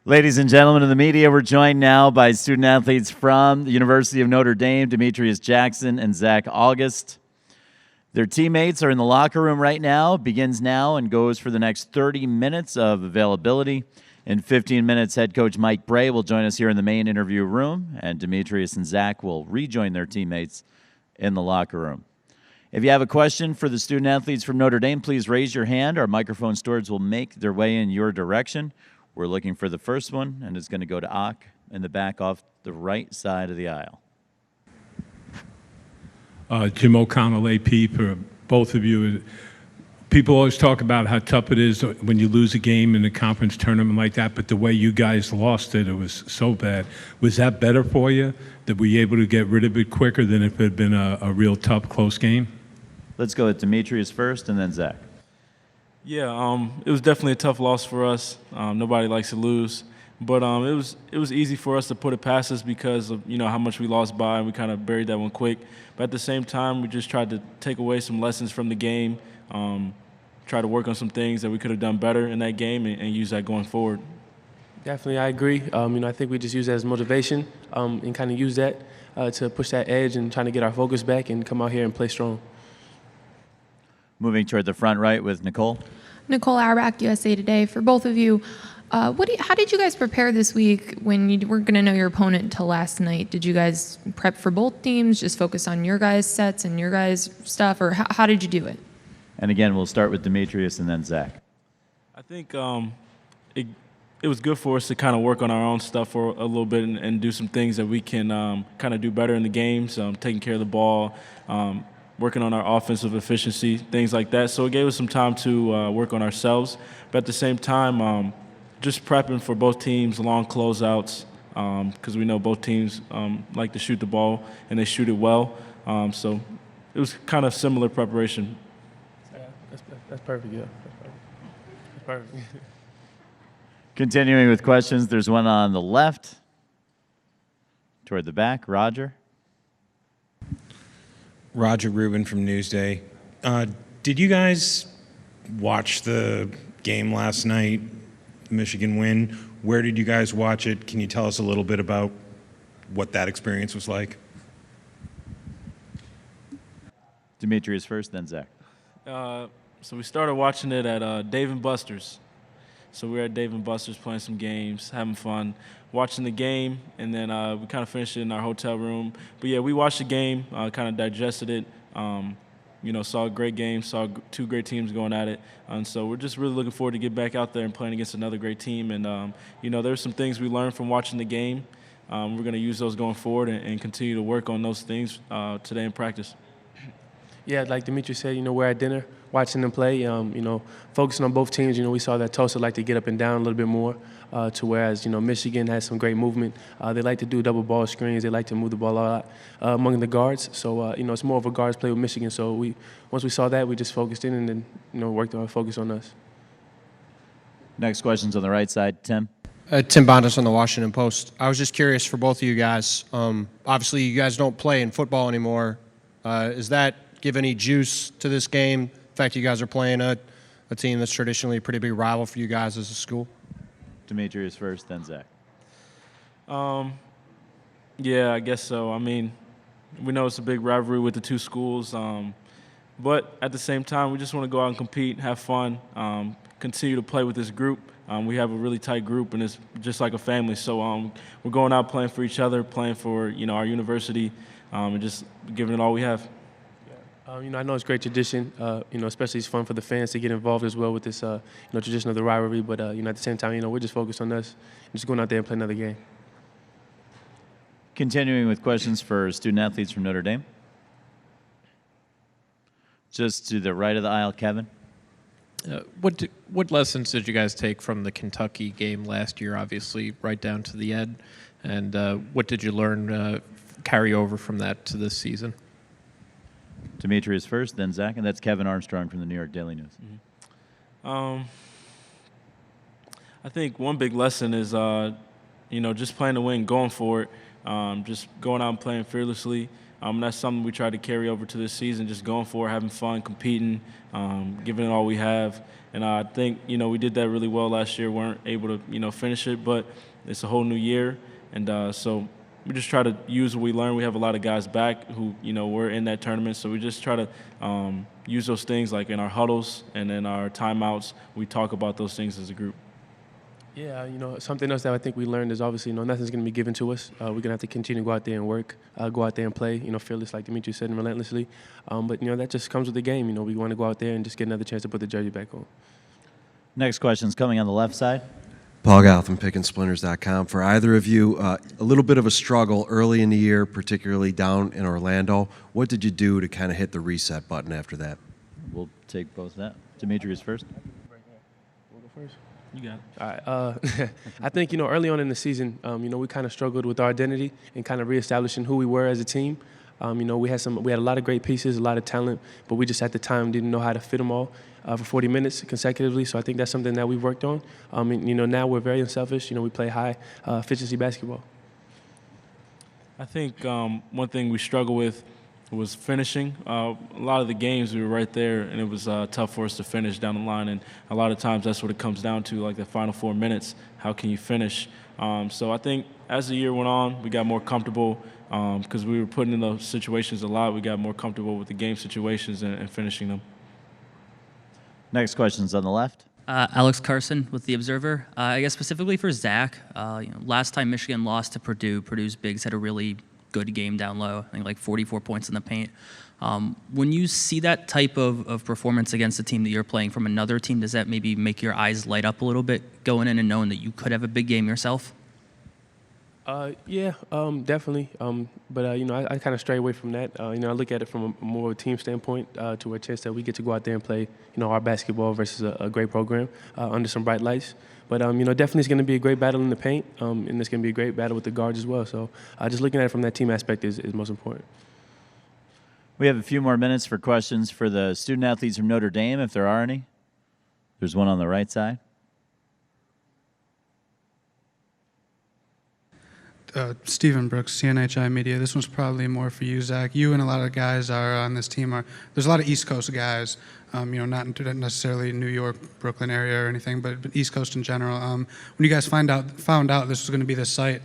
Ladies and gentlemen of the media, we're joined now by student athletes from the University of Notre Dame, Demetrius Jackson and Zach Auguste. Their teammates are in the locker room right now, begins now and goes for the next 30 minutes of availability. In 15 minutes, head coach Mike Bray will join us here in the main interview room, and Demetrius and Zach will rejoin their teammates in the locker room. If you have a question for the student athletes from Notre Dame, please raise your hand. Our microphone stewards will make their way in your direction. We're looking for the first one, and it's going to go to Ak in the back off the right side of the aisle. Jim O'Connell, AP, for both of you. People always talk about how tough it is when you lose a game in a conference tournament like that, but the way you guys lost it, it was so bad. Was that better for you, that we were able to get rid of it quicker than if it had been a real tough, close game? Let's go with Demetrius first, and then Zach. Yeah, it was definitely a tough loss for us. Nobody likes to lose, but it was easy for us to put it past us because of how much we lost by, and we kind of buried that one quick. But at the same time, we just tried to take away some lessons from the game, try to work on some things that we could have done better in that game, and use that going forward. Definitely, I agree. I think we just use that as motivation and kind of use that to push that edge and trying to get our focus back and come out here and play strong. Moving toward the front right with Nicole. Nicole Auerbach, USA Today. For both of you, how did you guys prepare this week when you weren't going to know your opponent until last night? Did you guys prep for both teams, just focus on your guys' sets and your guys' stuff, or how did you do it? And again, we'll start with Demetrius and then Zach. I think it was good for us to kind of work on our own stuff for a little bit and do some things that we can kind of do better in the games, taking care of the ball, working on our offensive efficiency, things like that. So it gave us some time to work on ourselves. But at the same time, just prepping for both teams, long closeouts, because we know both teams like to shoot the ball, and they shoot it well. So it was kind of similar preparation. Yeah, that's perfect, yeah. That's perfect. Continuing with questions, there's one on the left toward the back. Roger. Roger Rubin from Newsday. Did you guys watch the game last night, Michigan win? Where did you guys watch it? Can you tell us a little bit about what that experience was like? Demetrius first, then Zach. So we started watching it at Dave & Buster's. So we were at Dave & Buster's playing some games, having fun, watching the game, and then we kind of finished it in our hotel room. But, yeah, we watched the game, kind of digested it, saw a great game, saw two great teams going at it. And so we're just really looking forward to get back out there and playing against another great team. And, there's some things we learned from watching the game. We're going to use those going forward and continue to work on those things today in practice. Yeah, like Demetrius said, we're at dinner, watching them play, focusing on both teams. We saw that Tulsa like to get up and down a little bit more, to whereas, Michigan has some great movement. They like to do double ball screens. They like to move the ball a lot among the guards. So, it's more of a guards play with Michigan. So once we saw that, we just focused in and then, worked on focus on us. Next question's on the right side. Tim. Tim Bondas on the Washington Post. I was just curious for both of you guys. Obviously, you guys don't play in football anymore. Is that give any juice to this game? The fact you guys are playing a team that's traditionally a pretty big rival for you guys as a school? Demetrius first, then Zach. Yeah, I guess so. I mean, we know it's a big rivalry with the two schools, but at the same time, we just want to go out and compete, have fun, continue to play with this group. We have a really tight group, and it's just like a family. So we're going out playing for each other, playing for our university, and just giving it all we have. I know it's great tradition. Especially it's fun for the fans to get involved as well with this, tradition of the rivalry. But at the same time, we're just focused on us and just going out there and playing another game. Continuing with questions for student athletes from Notre Dame. Just to the right of the aisle, Kevin. What lessons did you guys take from the Kentucky game last year? Obviously, right down to the end, and what did you learn carry over from that to this season? Demetrius first, then Zach, and that's Kevin Armstrong from the New York Daily News. Mm-hmm. I think one big lesson is, just playing to win, going for it, just going out and playing fearlessly, That's something we try to carry over to this season, just going for it, having fun, competing, giving it all we have. And I think, we did that really well last year. Weren't able to, finish it, but it's a whole new year. And so we just try to use what we learned. We have a lot of guys back who, were in that tournament. So we just try to use those things like in our huddles and in our timeouts. We talk about those things as a group. Yeah, something else that I think we learned is obviously, nothing's going to be given to us. We're going to have to continue to go out there and work, go out there and play, fearless, like Demetrius said, and relentlessly. But, that just comes with the game. We want to go out there and just get another chance to put the jersey back on. Next question is coming on the left side. Paul Gall from PickandSplinters.com. For either of you, a little bit of a struggle early in the year, particularly down in Orlando. What did you do to kind of hit the reset button after that? We'll take both of that. Demetrius first. We'll go first. You got it. All right. I think, early on in the season, we kind of struggled with our identity and kind of reestablishing who we were as a team. We had a lot of great pieces, a lot of talent, but we just at the time didn't know how to fit them all for 40 minutes consecutively. So I think that's something that we've worked on. Now we're very unselfish. We play high efficiency basketball. I think one thing we struggle with was finishing. A lot of the games we were right there, and it was tough for us to finish down the line. And a lot of times that's what it comes down to, like the final 4 minutes. How can you finish? So I think as the year went on, we got more comfortable because we were put in those situations a lot. We got more comfortable with the game situations and finishing them. Next question's on the left. Alex Carson with The Observer. I guess specifically for Zach, last time Michigan lost to Purdue, Purdue's bigs had a really good game down low, I think like 44 points in the paint. When you see that type of performance against a team that you're playing from another team, does that maybe make your eyes light up a little bit going in and knowing that you could have a big game yourself? Yeah, definitely. But I kind of stray away from that. I look at it from a more team standpoint to a chance that we get to go out there and play, our basketball versus a great program under some bright lights. But, definitely it's going to be a great battle in the paint, and it's going to be a great battle with the guards as well. So just looking at it from that team aspect is most important. We have a few more minutes for questions for the student athletes from Notre Dame, if there are any. There's one on the right side. Stephen Brooks, CNHI Media. This one's probably more for you, Zach. You and a lot of guys are on this team. There's a lot of East Coast guys, not necessarily New York, Brooklyn area or anything, but East Coast in general. When you guys found out this was going to be the site,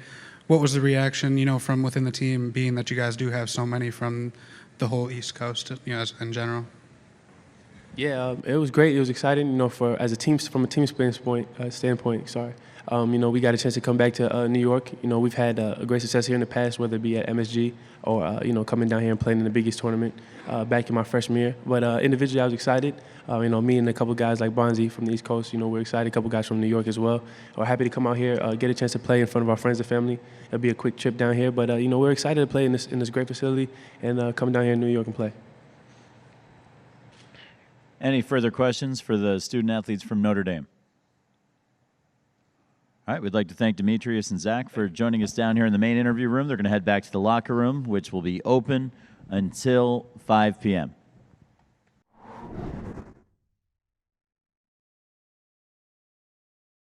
what was the reaction, from within the team, being that you guys do have so many from the whole East Coast, in general? Yeah, it was great. It was exciting, from a team standpoint. We got a chance to come back to New York. We've had a great success here in the past, whether it be at MSG or, coming down here and playing in the Big East tournament back in my freshman year. But individually, I was excited. Me and a couple guys like Bonzi from the East Coast, we're excited. A couple guys from New York as well. We're happy to come out here, get a chance to play in front of our friends and family. It'll be a quick trip down here. But, we're excited to play in this great facility and come down here in New York and play. Any further questions for the student athletes from Notre Dame? All right, we'd like to thank Demetrius and Zach for joining us down here in the main interview room. They're going to head back to the locker room, which will be open until 5 p.m.